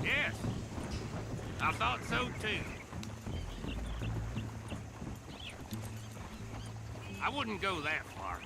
Yes, I thought so too. I wouldn't go that far.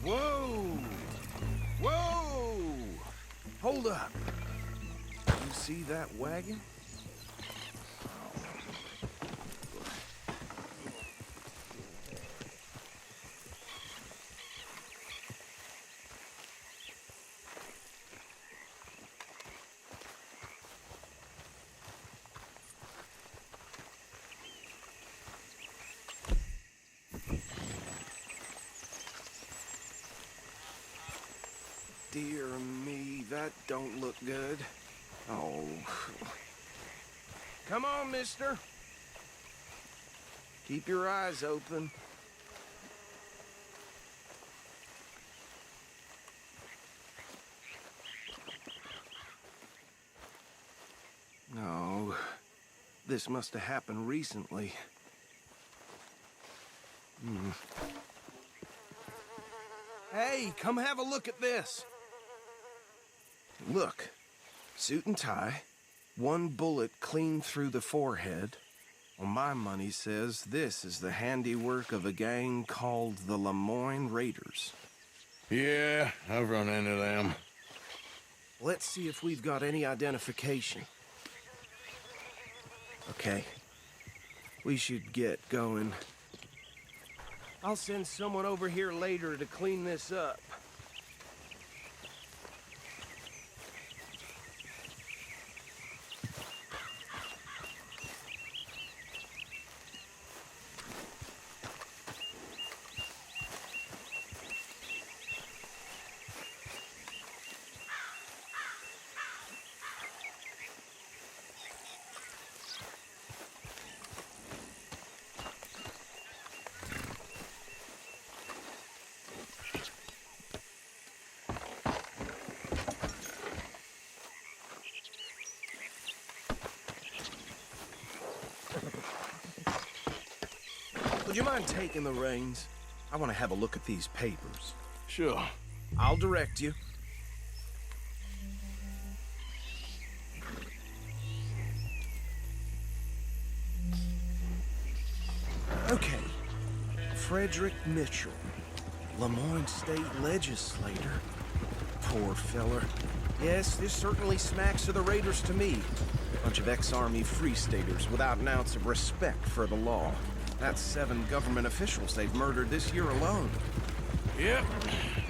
Whoa! Whoa! Hold up. You see that wagon? Dear me, that don't look good. Oh. Come on, mister. Keep your eyes open. No. This must have happened recently. Hey, come have a look at this. Look, suit and tie, one bullet clean through the forehead. Well, my money says this is the handiwork of a gang called the Lemoyne Raiders. Yeah, I've run into them. Let's see if we've got any identification. Okay, we should get going. I'll send someone over here later to clean this up. you mind taking the reins? I want to have a look at these papers. Sure. I'll direct you. Okay. Frederick Mitchell, Lemoyne State Legislator. Poor feller. Yes, this certainly smacks of the Raiders to me. Bunch of ex-Army Free Staters without an ounce of respect for the law. That's 7 government officials they've murdered this year alone. Yep.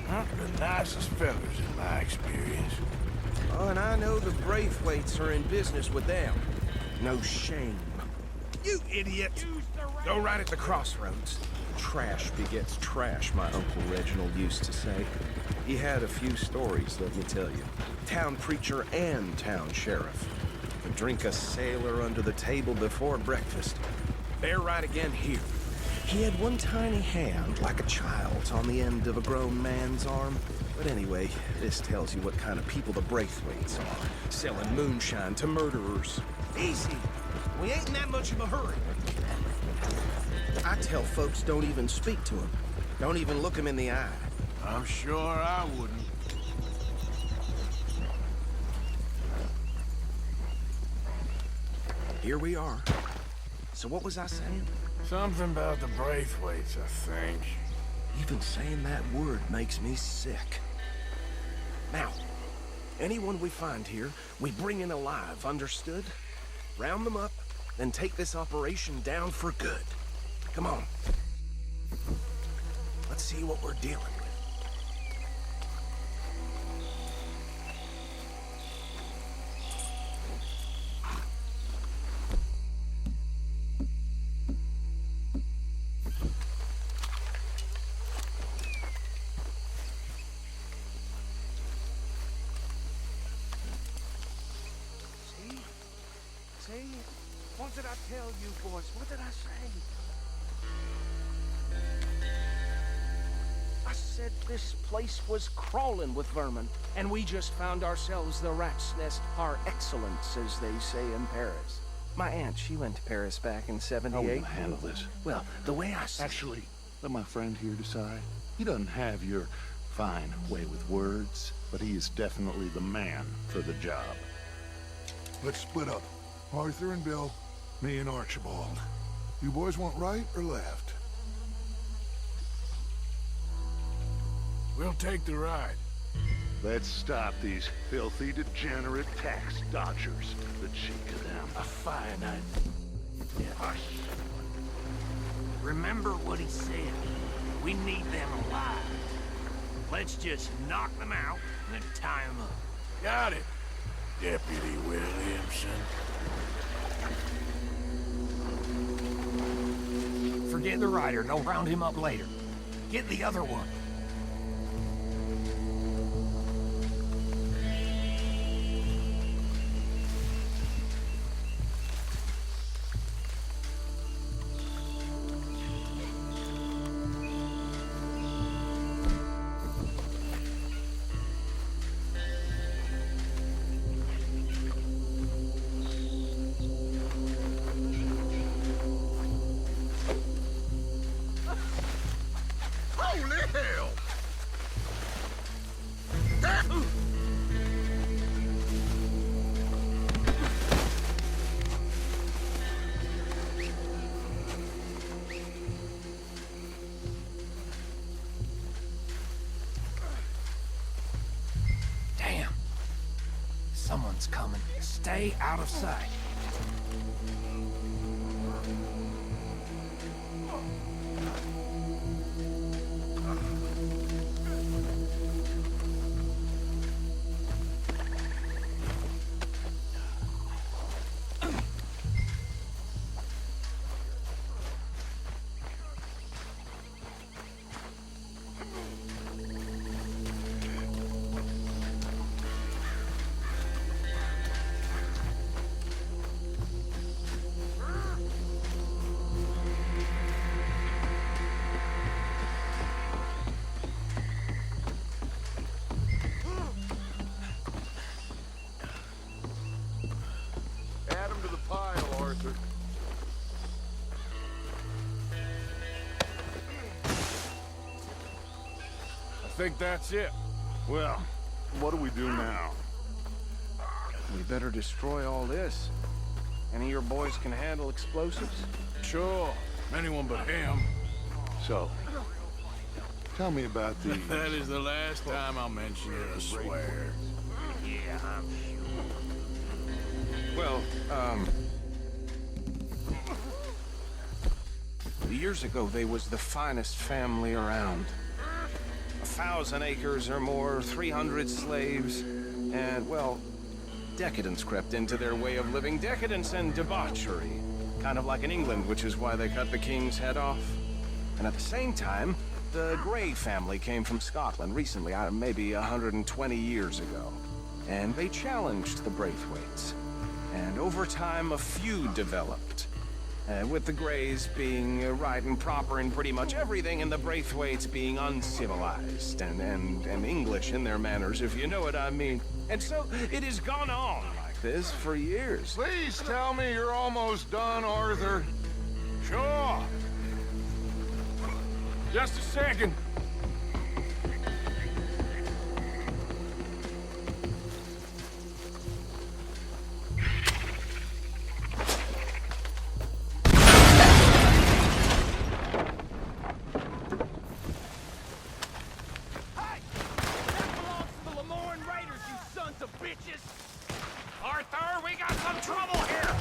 Not the nicest fellas in my experience. Oh, and I know the Braithwaites are in business with them. No shame. You idiot! Go right at the crossroads. Trash begets trash, my Uncle Reginald used to say. He had a few stories, let me tell you. Town preacher and town sheriff. Could drink a sailor under the table before breakfast. Bear right again here. He had one tiny hand, like a child's, on the end of a grown man's arm. But anyway, this tells you what kind of people the Braithwaites are. Selling moonshine to murderers. Easy. We ain't in that much of a hurry. I tell folks don't even speak to him. Don't even look him in the eye. I'm sure I wouldn't. Here we are. So what was I saying? Something about the Braithwaites, I think. Even saying that word makes me sick. Now, anyone we find here, we bring in alive, understood? Round them up, then take this operation down for good. Come on. Let's see what we're dealing with. See? What did I tell you, boys? What did I say? I said this place was crawling with vermin, and we just found ourselves the rat's nest par excellence, as they say in Paris. My aunt, she went to Paris back in How are we '78. gonna handle this? Well, the way I see Actually, let my friend here decide. He doesn't have your fine way with words, but he is definitely the man for the job. Let's split up. Arthur and Bill, me and Archibald. You boys want right or left? We'll take the ride. Let's stop these filthy, degenerate tax dodgers. The cheek of them. A fine idea. Hush. Remember what he said. We need them alive. Let's just knock them out and then tie them up. Got it, Deputy Williamson. Forget the rider. Don't round him up later. Get the other one. Holy hell! Damn. Someone's coming. Stay out of sight. think that's it. Well, what do we do now? We better destroy all this. Any of your boys can handle explosives? Sure, anyone but him. So, tell me about these. That is the last time I'll mention it, I swear. Yeah, I'm sure. Well, years ago, they was the finest family around. 1,000 acres or more, 300 slaves, and, well, decadence crept into their way of living. Decadence and debauchery. Kind of like in England, which is why they cut the king's head off. And at the same time, the Grey family came from Scotland recently, maybe 120 years ago. And they challenged the Braithwaites. And over time, a feud developed. With the Greys being right and proper in pretty much everything, and the Braithwaites being uncivilized and English in their manners, if you know what I mean. And so it has gone on like this for years. Please tell me you're almost done, Arthur. Sure. Just a second. Arthur, we got some trouble here!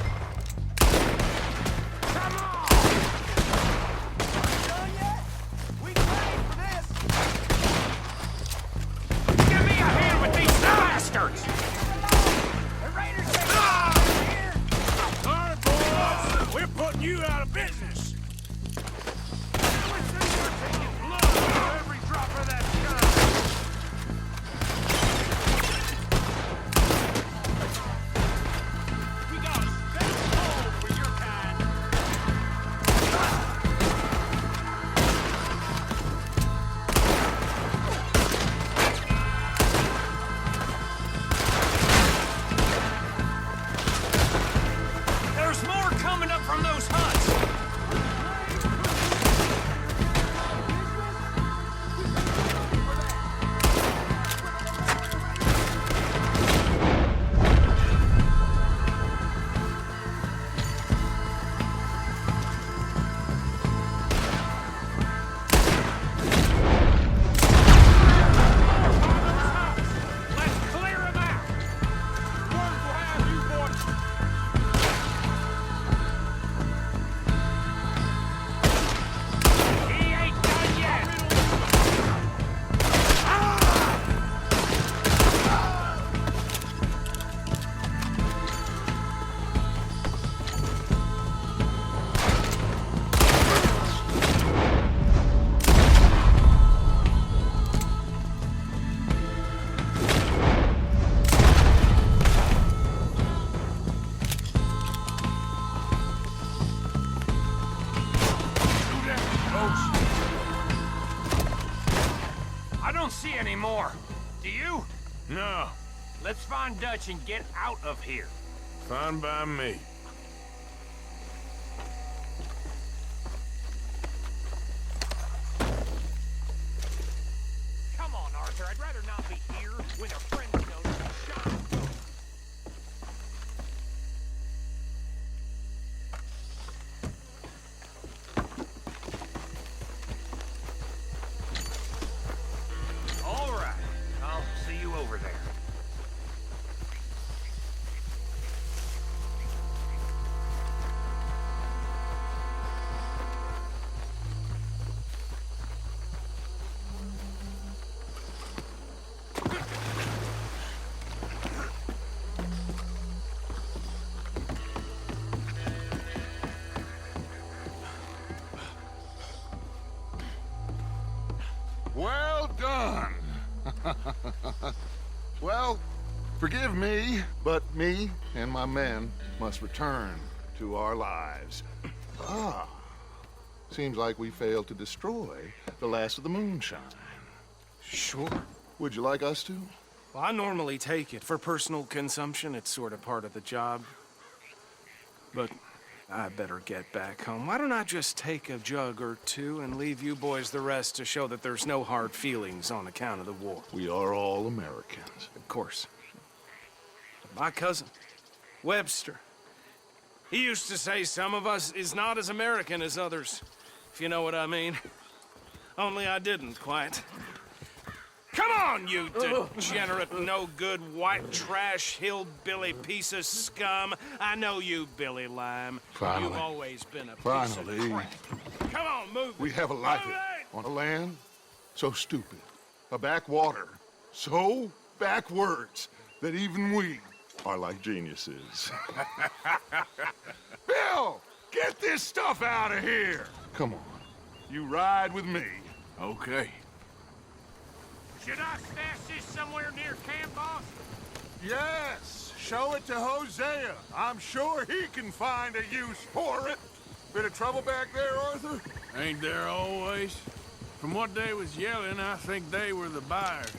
Come on! Done yet? We paid for this! Give me a hand with these bastards! The raiders here! All right, boys, we're putting you out of business. We're taking blood for every drop of that gun! From those huts! I don't see any more. Do you? No, Let's find Dutch and get out of here. fine by me. Come on, Arthur. I'd rather not be here when our friends know that we shot him. All right. I'll see you over there. Well done. Well, forgive me, but me and my men must return to our lives. Seems like we failed to destroy the last of the moonshine. Sure. Would you like us to? Well, I normally take it. For personal consumption, it's sort of part of the job. But I better get back home. Why don't I just take a jug or two and leave you boys the rest to show that there's no hard feelings on account of the war? We are all Americans. Of course. My cousin, Webster, he used to say some of us is not as American as others, if you know what I mean. Only I didn't quite. Come on, you degenerate, no-good, white trash, hillbilly piece of scum. I know you, Billy Lime. Finally. You've always been a piece Finally. of crap. Come on, move it. We have a life Move it! on a land so stupid, a backwater so backwards that even we are like geniuses. Bill, get this stuff out of here. Come on, you ride with me. Okay. Should I stash this somewhere near camp, boss? Yes, show it to Hosea. I'm sure he can find a use for it. Bit of trouble back there, Arthur? Ain't there always? From what they was yelling, I think they were the buyers.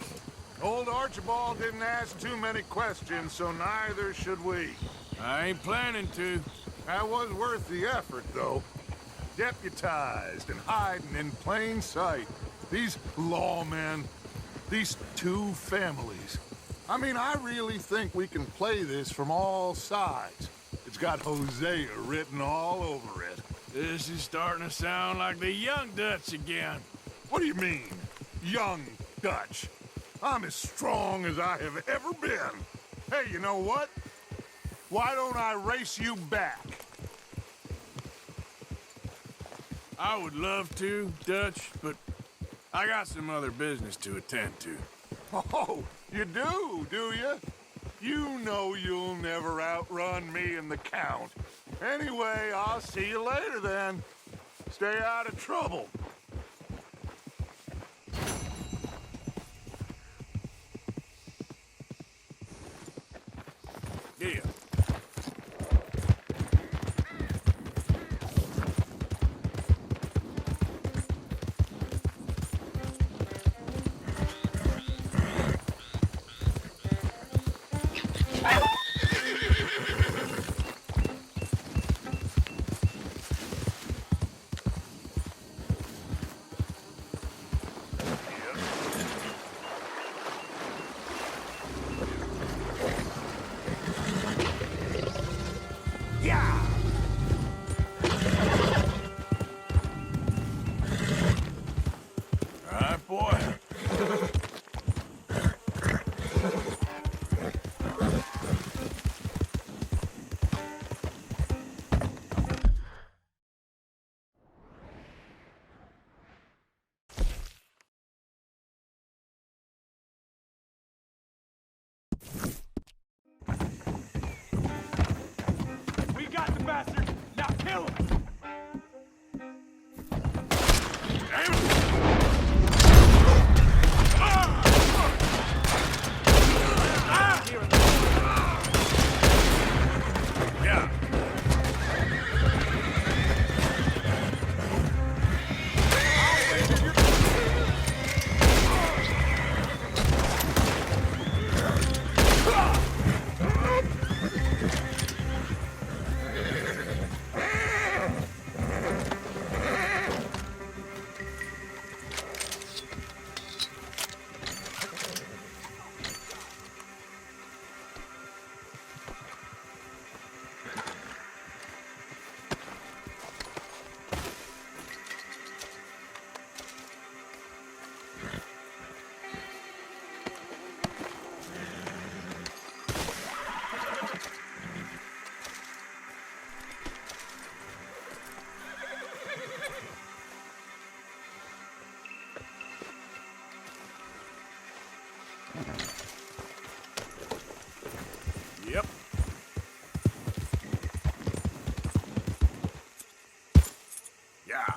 Old Archibald didn't ask too many questions, so neither should we. I ain't planning to. That was worth the effort, though. Deputized and hiding in plain sight. These lawmen, these two families. I mean, I really think we can play this from all sides. It's got Hosea written all over it. This is starting to sound like the Young Dutch again. What do you mean, young Dutch? I'm as strong as I have ever been. Hey, you know what? Why don't I race you back? I would love to, Dutch, but I got some other business to attend to. Oh, you do you? You know you'll never outrun me and the Count. Anyway, I'll see you later then. Stay out of trouble. Yeah. Yeah! All right, boy. We got the bastard! Now kill him! Yeah. Yep. Yeah.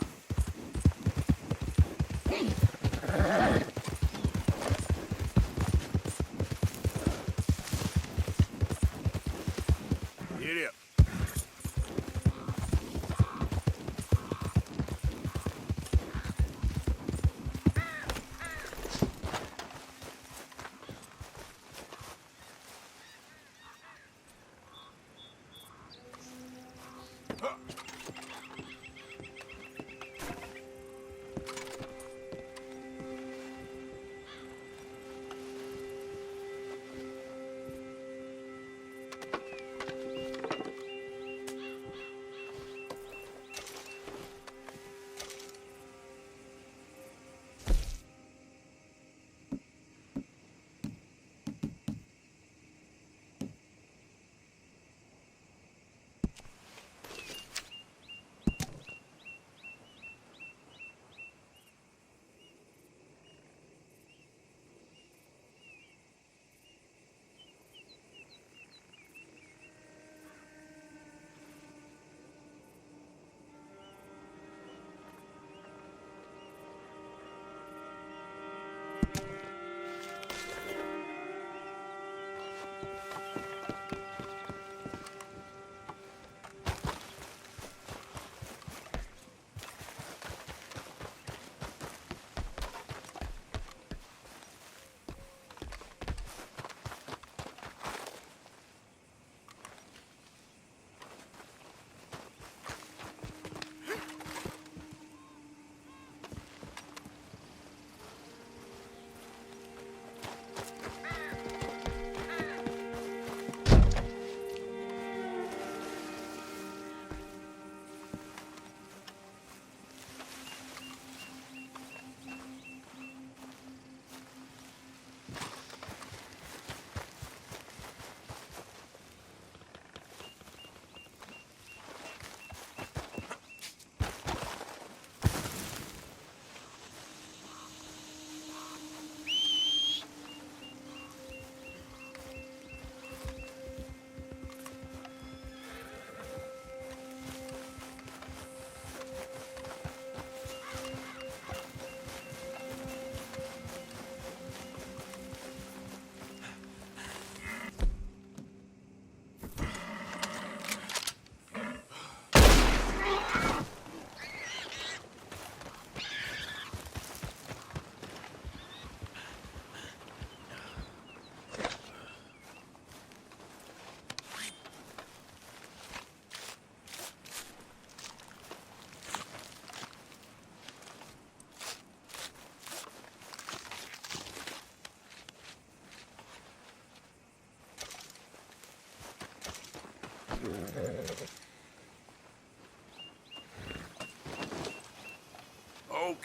Get up.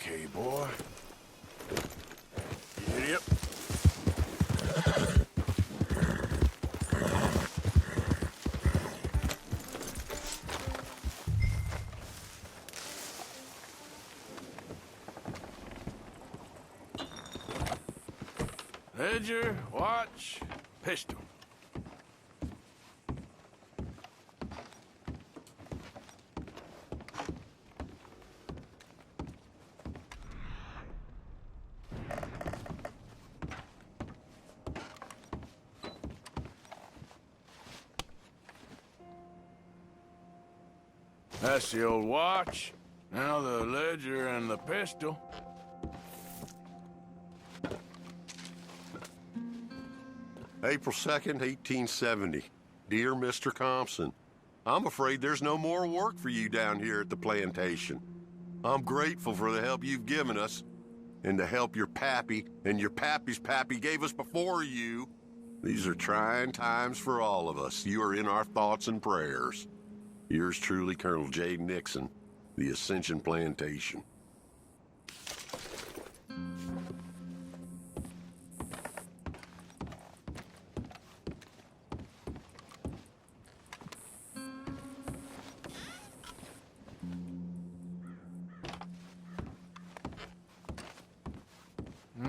okay, boy. Yep. Ledger, watch, pistol. That's the old watch. Now the ledger and the pistol. April 2nd, 1870. Dear Mr. Thompson, I'm afraid there's no more work for you down here at the plantation. I'm grateful for the help you've given us, and the help your pappy and your pappy's pappy gave us before you. These are trying times for all of us. You are in our thoughts and prayers. Yours truly, Colonel J. Nixon, the Ascension Plantation.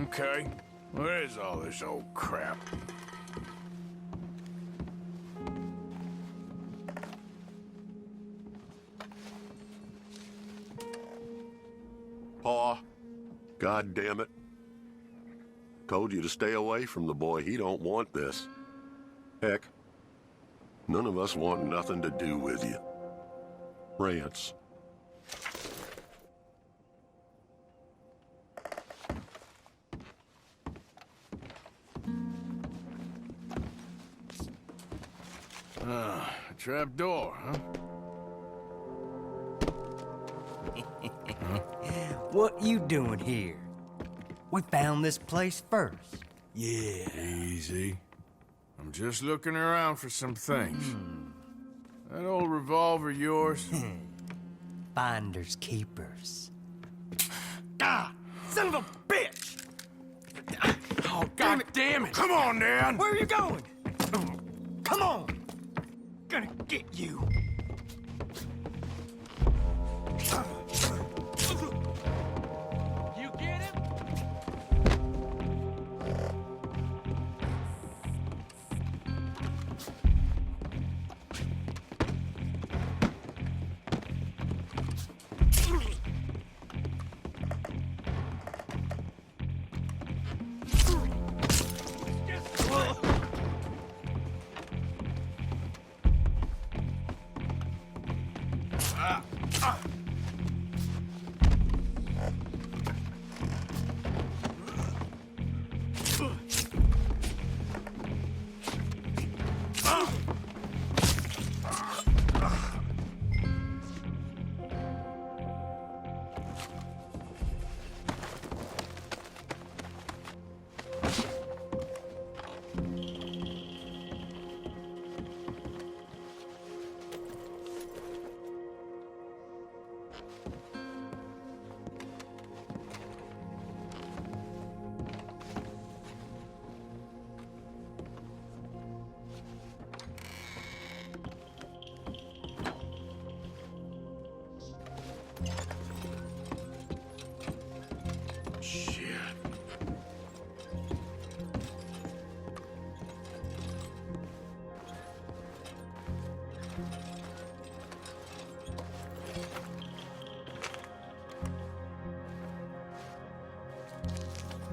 Okay, what is all this old crap? Pa, God damn it. Told you to stay away from the boy. He don't want this. Heck, none of us want nothing to do with you. Rance. A trap door, huh? What you doing here? We found this place first. Yeah. Easy. I'm just looking around for some things. That old revolver yours? Finders keepers. Ah! Son of a bitch! Oh, God damn it! Come on, Dan! Where are you going? Come on! Gonna get you. You get him?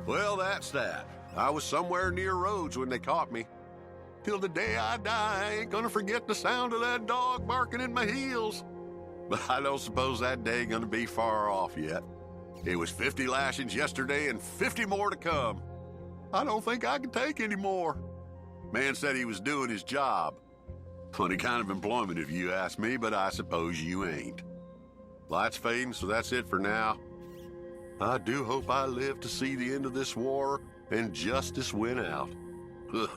Well, that's that. I was somewhere near Rhodes when they caught me. Till the day I die, I ain't gonna forget the sound of that dog barking at my heels. But I don't suppose that day ain't gonna be far off yet. It was 50 lashings yesterday and 50 more to come. I don't think I can take any more. Man said he was doing his job. Funny kind of employment if you ask me, but I suppose you ain't. Light's fading, so that's it for now. I do hope I live to see the end of this war and justice win out. Ugh.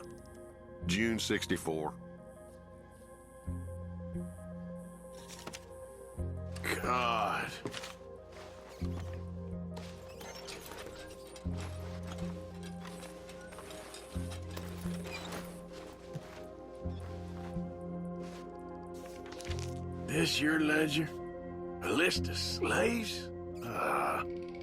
June 64. God. This your ledger? A list of slaves?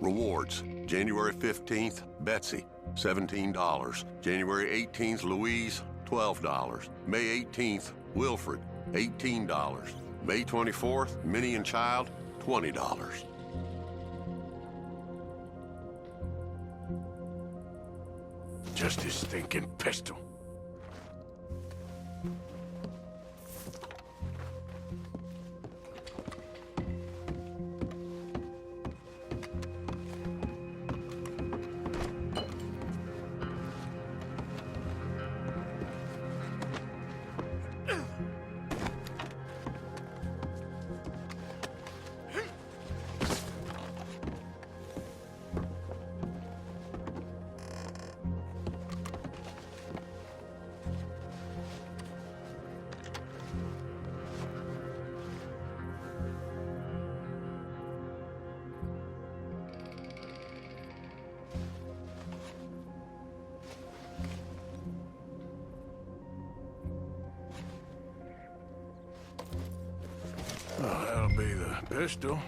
Rewards. January 15th, Betsy, $17. January 18th, Louise, $12. May 18th, Wilfred, $18. May 24th, Minnie and Child, $20. Just his stinking pistol. Well, that'll be the pistol.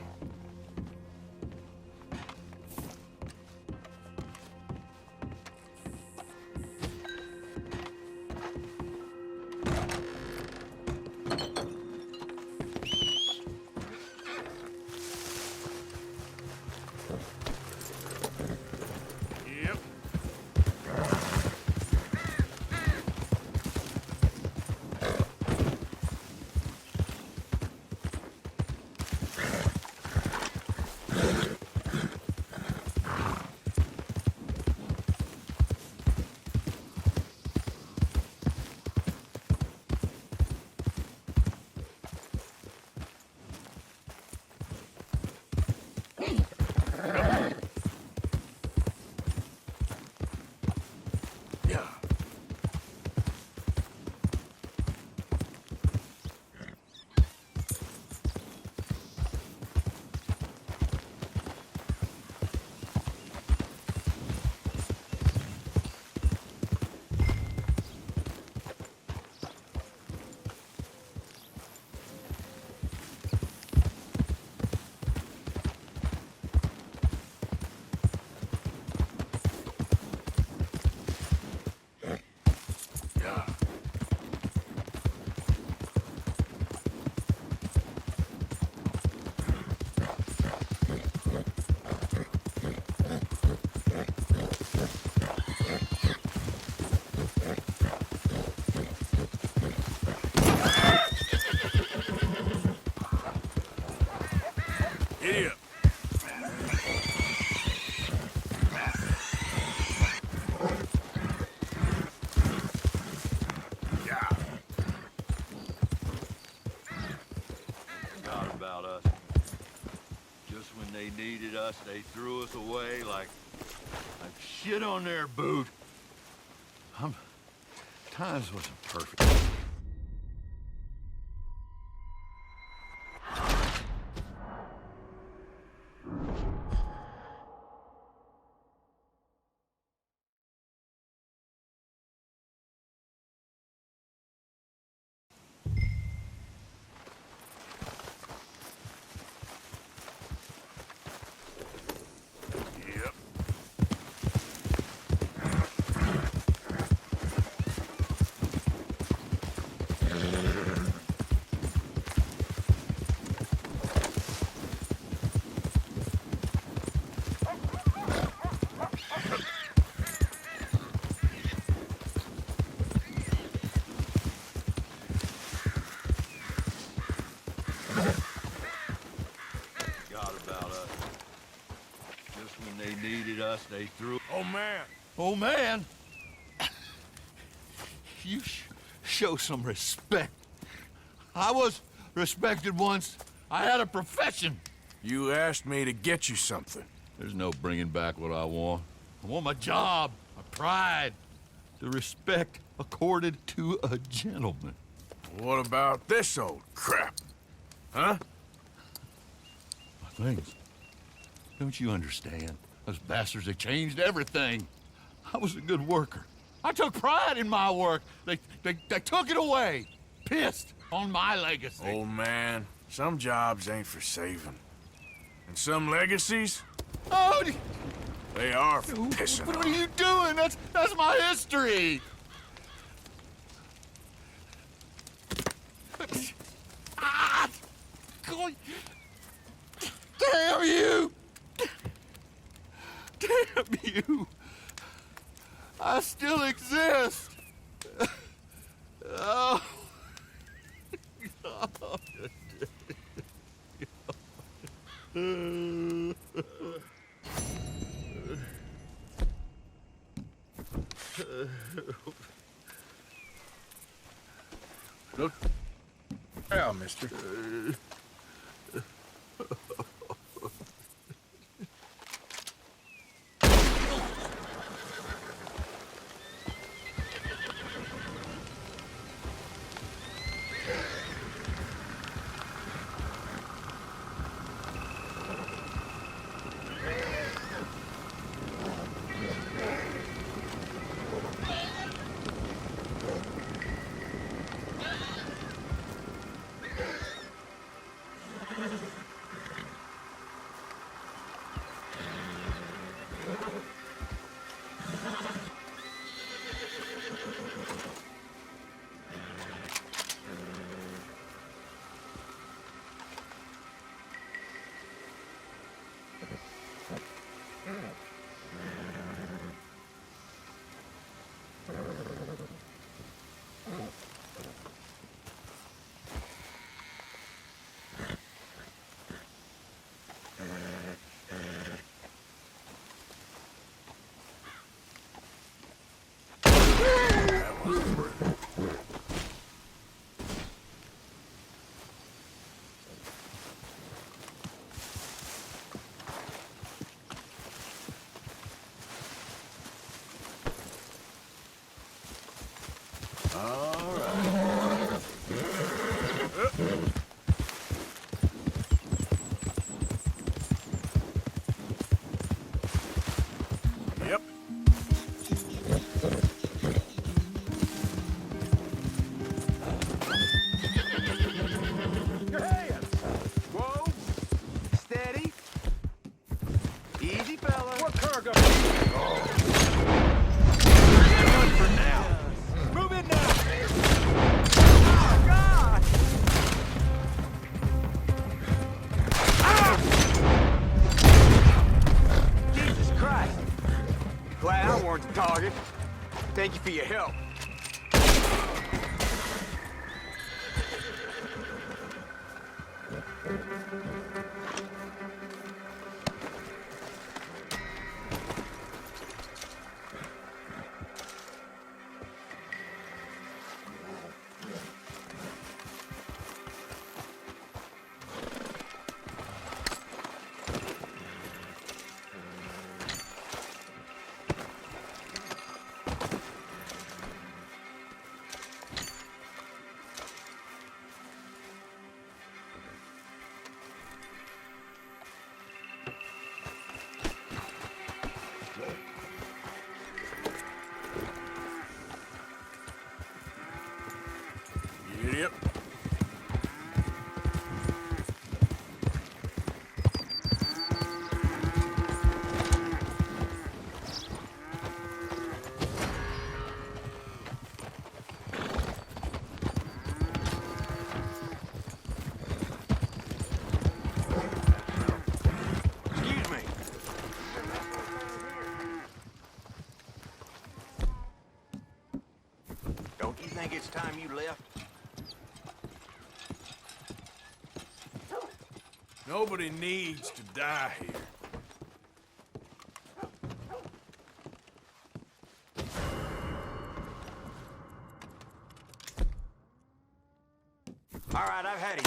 Yep. Yeah. Yeah. Giddy up. Yeah. Forgot about us. Just when they needed us, they threw us away like shit on their boot. Times wasn't perfect. Yep. Forgot about us. Just when they needed us, they threw... Oh, man. Oh, man! You show some respect. I was respected once. I had a profession. You asked me to get you something. There's no bringing back what I want. I want my job, my pride, the respect accorded to a gentleman. What about this old crap? Huh? My things. Don't you understand? Those bastards, they changed everything. I was a good worker. I took pride in my work. They took it away. Pissed on my legacy. Old man, Some jobs ain't for saving. And some legacies, Oh, they are for pissing what on. are you doing? That's my history. Ah! God. Damn you! Damn you! I still exist. Oh. Look out, mister. Yep. Your hands! Whoa! Steady. Easy, fella. What cargo? Good for now. Move in now! Oh, God! Jesus Christ! Glad I weren't the target. Thank you for your help. Yep. Excuse me. Don't you think it's time you left? Nobody needs to die here. All right, I've had it.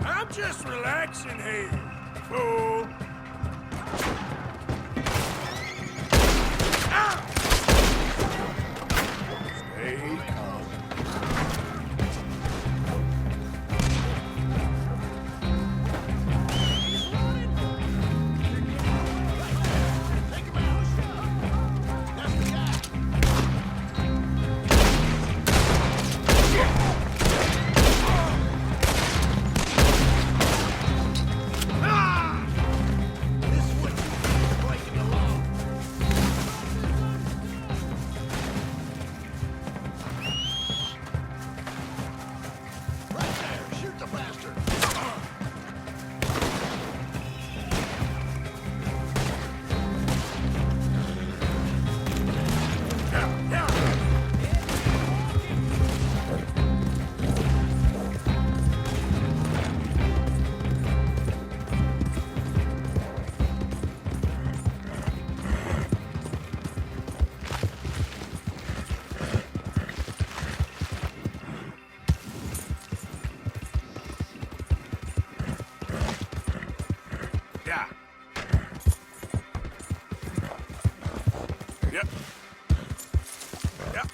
I'm just relaxing here, fool. Ow! the bastard! Yeah. Yep. Yep.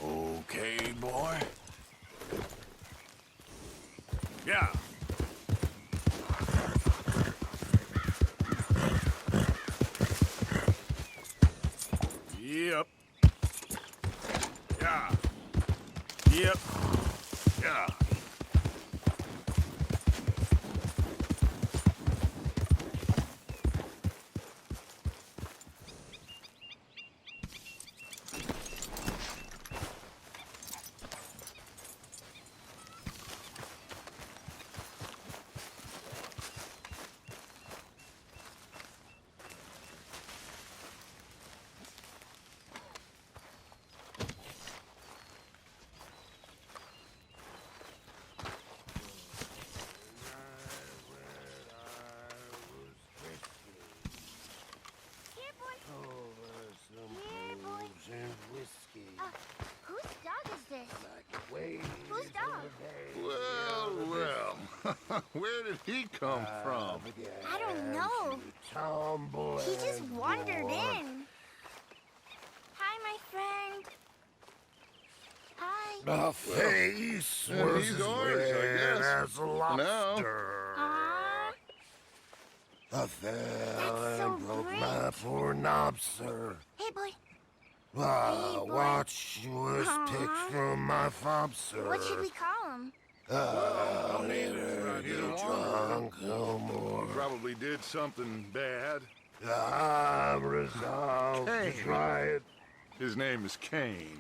Okay, boy. Yeah. Yep. Yeah. Yep. Yeah. Here, boy. Here, boy. Whose dog is this? Whose dog? Well, well. Where did he come from? I don't know. He just wandered in. Hi, my friend. Hi. The face was he's ours, I guess. As a lobster. Aw, I fell That's so and broke great. my poor lobster. hey, boy. The boy. watch was Aw. picked from my fobster. What should we call him? I'll never get drunk no more. Probably did something bad. I'm resolved to try it. His name is Kane.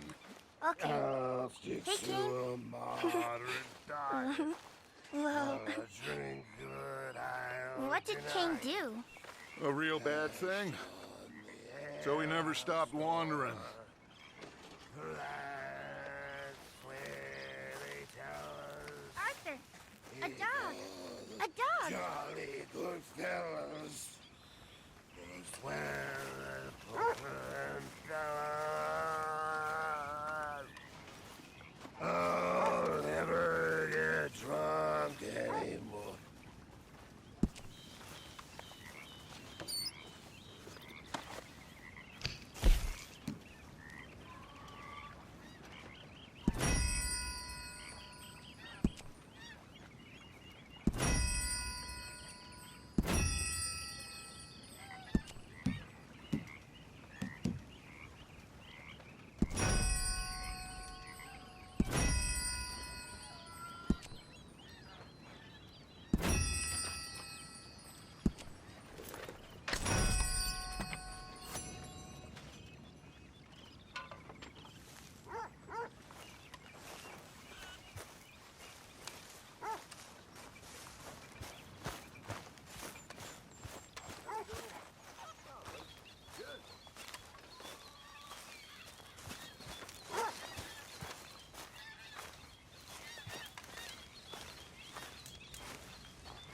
Okay. I'll stick Hey, to King. a moderate diet. Well, Drink good ale what did King tonight. do? A real bad thing. So he never stopped wandering. That's where they tell us Arthur, a dog. A dog. jolly good fellas was where the poor fellas. I'll never get drunk anymore.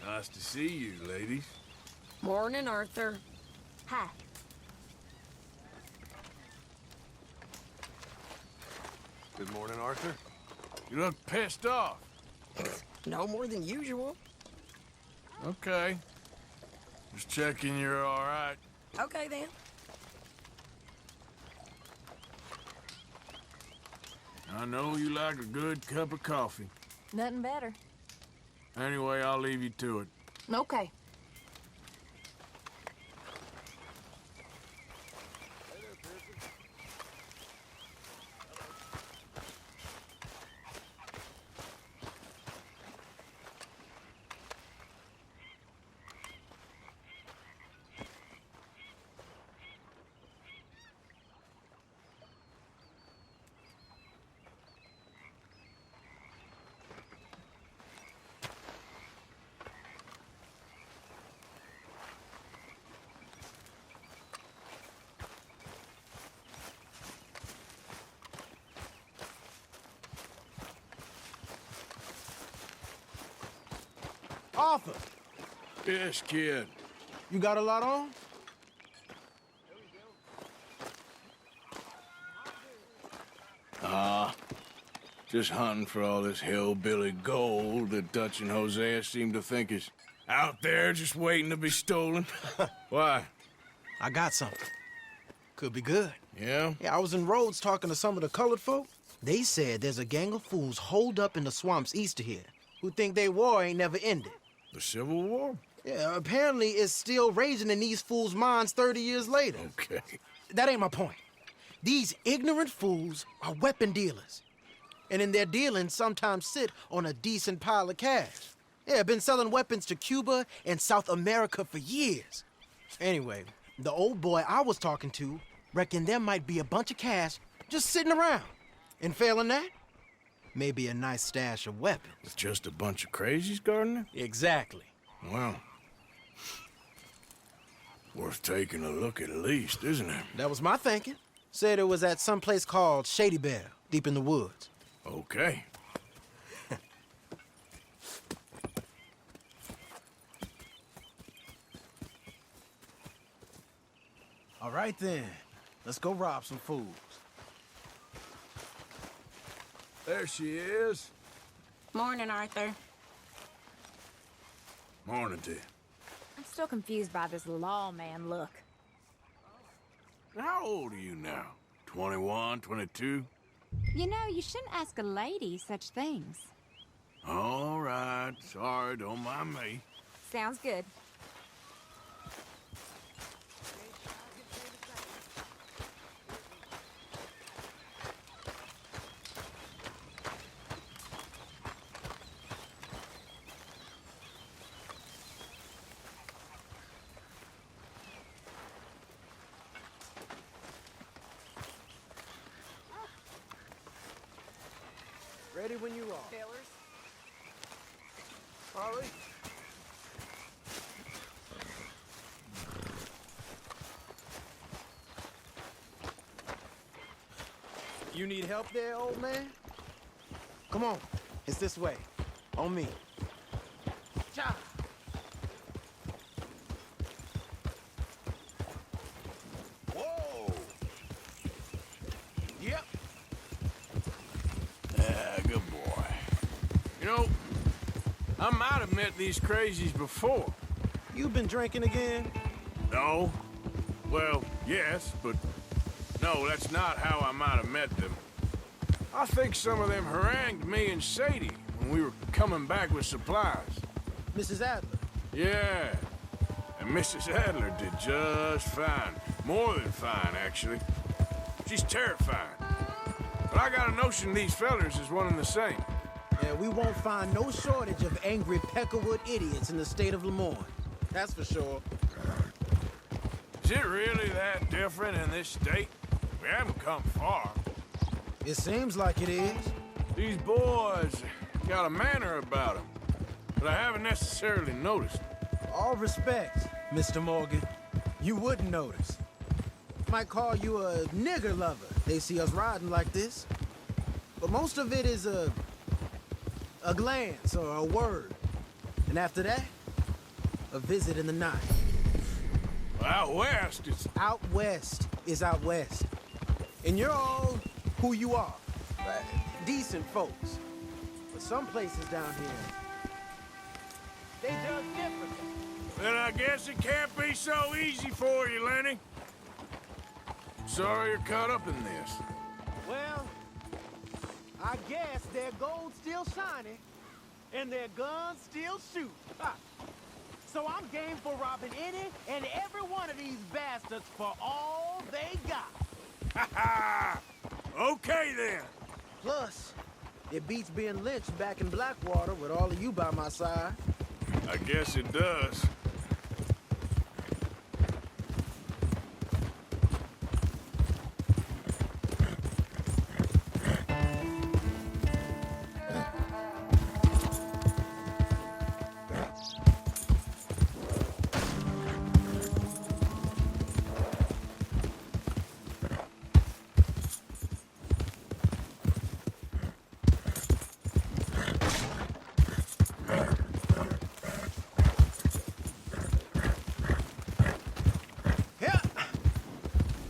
Nice to see you, ladies. Morning, Arthur. Hi. Good morning, Arthur. You look pissed off. No more than usual. Okay. Just checking you're all right. Okay, then. I know you like a good cup of coffee. Nothing better. Anyway, I'll leave you to it. Okay. Arthur, Yes, kid. you got a lot on? Just hunting for all this hillbilly gold that Dutch and Hosea seem to think is out there just waiting to be stolen. Why? I got something. Could be good. Yeah? Yeah, I was in Rhodes talking to some of the colored folk. They said there's a gang of fools holed up in the swamps east of here who think their war ain't never ended. The Civil War? Yeah, apparently it's still raging in these fools' minds 30 years later. Okay. That ain't my point. These ignorant fools are weapon dealers. And in their dealings sometimes sit on a decent pile of cash. Yeah, been selling weapons to Cuba and South America for years. Anyway, the old boy I was talking to reckoned there might be a bunch of cash just sitting around. And failing that, maybe a nice stash of weapons. With just a bunch of crazies guarding it? Exactly. Well, worth taking a look at least, isn't it? That was my thinking. Said it was at some place called Shady Belle, deep in the woods. Okay. All right then, let's go rob some fools. There she is. Morning, Arthur. Morning to you. I'm still confused by this lawman look. How old are you now? 21, 22? You know, you shouldn't ask a lady such things. All right. Sorry, don't mind me. Sounds good. Ready when you are. Fillers? Harley? You need help there, old man? Come on, it's this way. On me. Cha! Whoa! Yep. Good boy. You know, I might have met these crazies before. You been drinking again? No. Well, yes, but no, that's not how I might have met them. I think some of them harangued me and Sadie when we were coming back with supplies. Mrs. Adler. Yeah. And Mrs. Adler did just fine. More than fine, actually. She's terrifying. But I got a notion these fellers is one and the same. Yeah, we won't find no shortage of angry Peckerwood idiots in the state of Lemoyne. That's for sure. Is it really that different in this state? We haven't come far. It seems like it is. These boys got a manner about them that I haven't necessarily noticed. All respect, Mr. Morgan. You wouldn't notice. Might call you a nigger lover. They see us riding like this. But most of it is a glance or a word. And after that, a visit in the night. Out west, it's... Out west is out west. And you're all who you are. Decent folks. But some places down here, they judge differently. Then I guess it can't be so easy for you, Lenny. Sorry you're caught up in this. Well, I guess their gold's still shining, and their guns still shoot. Ha. So I'm game for robbing any and every one of these bastards for all they got. Ha ha! Okay then. Plus, it beats being lynched back in Blackwater with all of you by my side. I guess it does.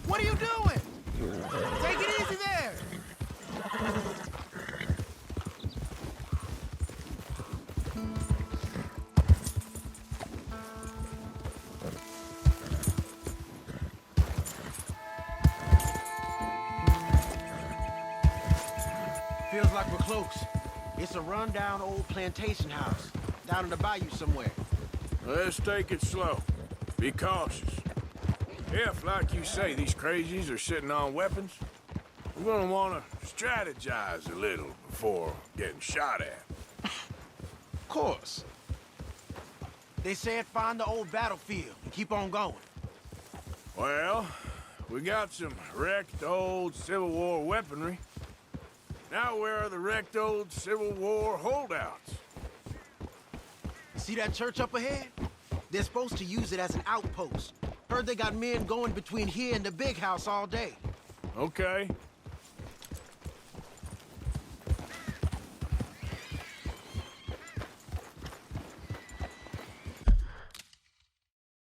What are you doing? Take it easy there. Feels like we're close. It's a rundown old plantation house down in the bayou somewhere. Let's take it slow. Be cautious. If, like you say, these crazies are sitting on weapons, we're gonna want to strategize a little before getting shot at. Of course. They said find the old battlefield and keep on going. Well, we got some wrecked old Civil War weaponry. Now where are the wrecked old Civil War holdouts? See that church up ahead? They're supposed to use it as an outpost. Heard they got men going between here and the big house all day. Okay,